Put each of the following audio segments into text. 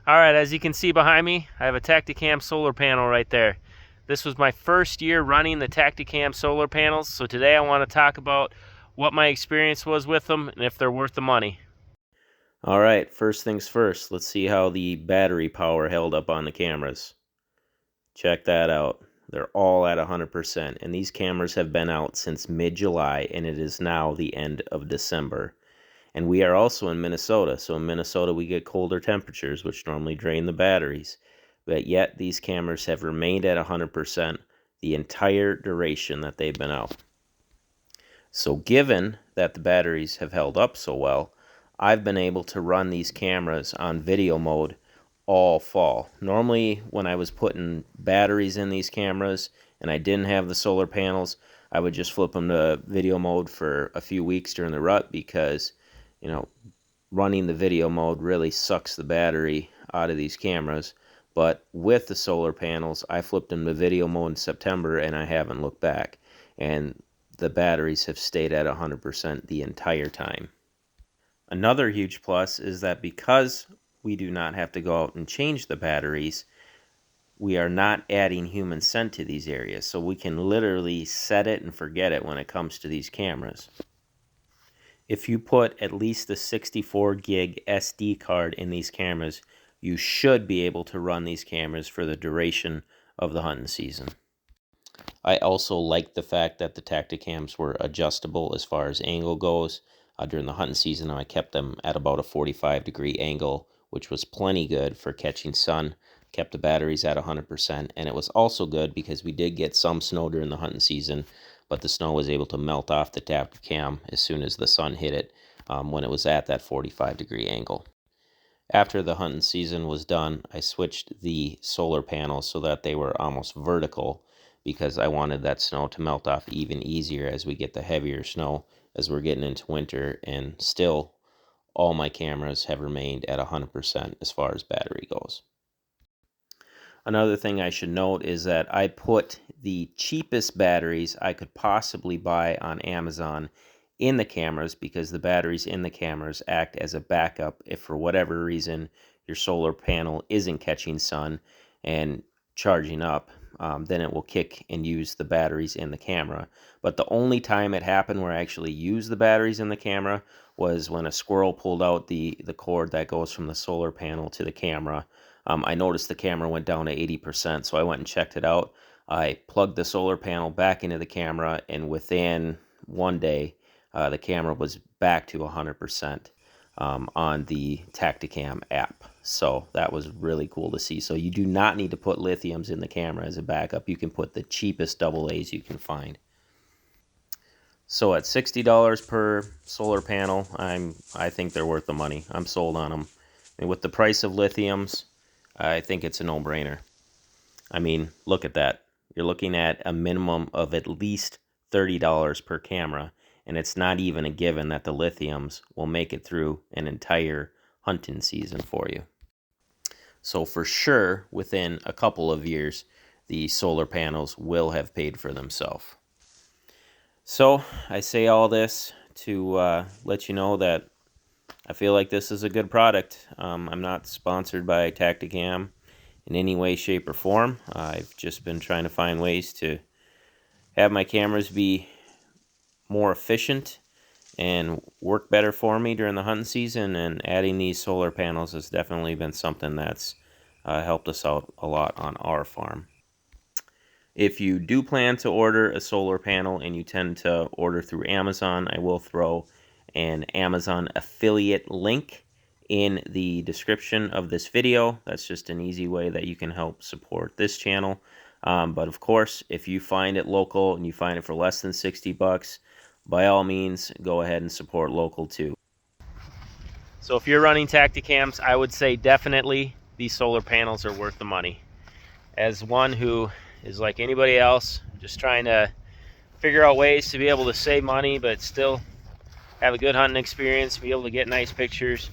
Alright, as you can see behind me, I have a Tactacam solar panel right there. This was my first year running the Tactacam solar panels, so today I want to talk about what my experience was with them and if they're worth the money. Alright, first things first, let's see how the battery power held up on the cameras. Check that out. They're all at 100%, and these cameras have been out since mid-July, and it is now the end of December. And we are also in Minnesota, so in Minnesota we get colder temperatures, which normally drain the batteries. But yet these cameras have remained at 100% the entire duration that they've been out. So given that the batteries have held up so well, I've been able to run these cameras on video mode all fall. Normally when I was putting batteries in these cameras and I didn't have the solar panels, I would just flip them to video mode for a few weeks during the rut because running the video mode really sucks the battery out of these cameras. But with the solar panels, I flipped them to video mode in September and I haven't looked back. And the batteries have stayed at 100% the entire time. Another huge plus is that because we do not have to go out and change the batteries, we are not adding human scent to these areas. So we can literally set it and forget it when it comes to these cameras. If you put at least a 64 gig SD card in these cameras, you should be able to run these cameras for the duration of the hunting season. I also like the fact that the Tactacams were adjustable as far as angle goes. During the hunting season, I kept them at about a 45-degree angle, which was plenty good for catching sun. Kept the batteries at 100%, and it was also good because we did get some snow during the hunting season, but the snow was able to melt off the Tactacam as soon as the sun hit it when it was at that 45-degree angle. After the hunting season was done, I switched the solar panels so that they were almost vertical because I wanted that snow to melt off even easier as we get the heavier snow as we're getting into winter, and still all my cameras have remained at 100% as far as battery goes. Another thing I should note is that I put the cheapest batteries I could possibly buy on Amazon in the cameras because the batteries in the cameras act as a backup if for whatever reason your solar panel isn't catching sun and charging up. Then it will kick and use the batteries in the camera. But the only time it happened where I actually used the batteries in the camera was when a squirrel pulled out the cord that goes from the solar panel to the camera. I noticed the camera went down to 80%, so I went and checked it out. I plugged the solar panel back into the camera, and within one day, the camera was back to 100% on the Tactacam app. So that was really cool to see. So you do not need to put lithiums in the camera as a backup. You can put the cheapest AA's you can find. So at $60 per solar panel, I think they're worth the money. I'm sold on them. And with the price of lithiums, I think it's a no-brainer. I mean, look at that. You're looking at a minimum of at least $30 per camera, and it's not even a given that the lithiums will make it through an entire hunting season for you. So for sure, within a couple of years, the solar panels will have paid for themselves. So I say all this to let you know that I feel like this is a good product. I'm not sponsored by Tactacam in any way, shape, or form. I've just been trying to find ways to have my cameras be more efficient and work better for me during the hunting season, and adding these solar panels has definitely been something that's helped us out a lot on our farm. If you do plan to order a solar panel and you tend to order through Amazon, I will throw an Amazon affiliate link in the description of this video. That's just an easy way that you can help support this channel. But of course, if you find it local and you find it for less than 60 bucks, by all means, go ahead and support local too. So if you're running Tactacams, I would say definitely these solar panels are worth the money. As one who is like anybody else, just trying to figure out ways to be able to save money but still have a good hunting experience, be able to get nice pictures,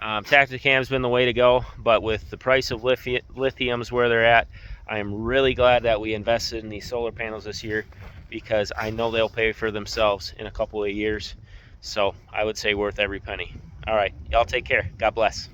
Tactacam's been the way to go. But with the price of lithiums where they're at, I am really glad that we invested in these solar panels this year, because I know they'll pay for themselves in a couple of years. So I would say worth every penny. All right, y'all take care. God bless.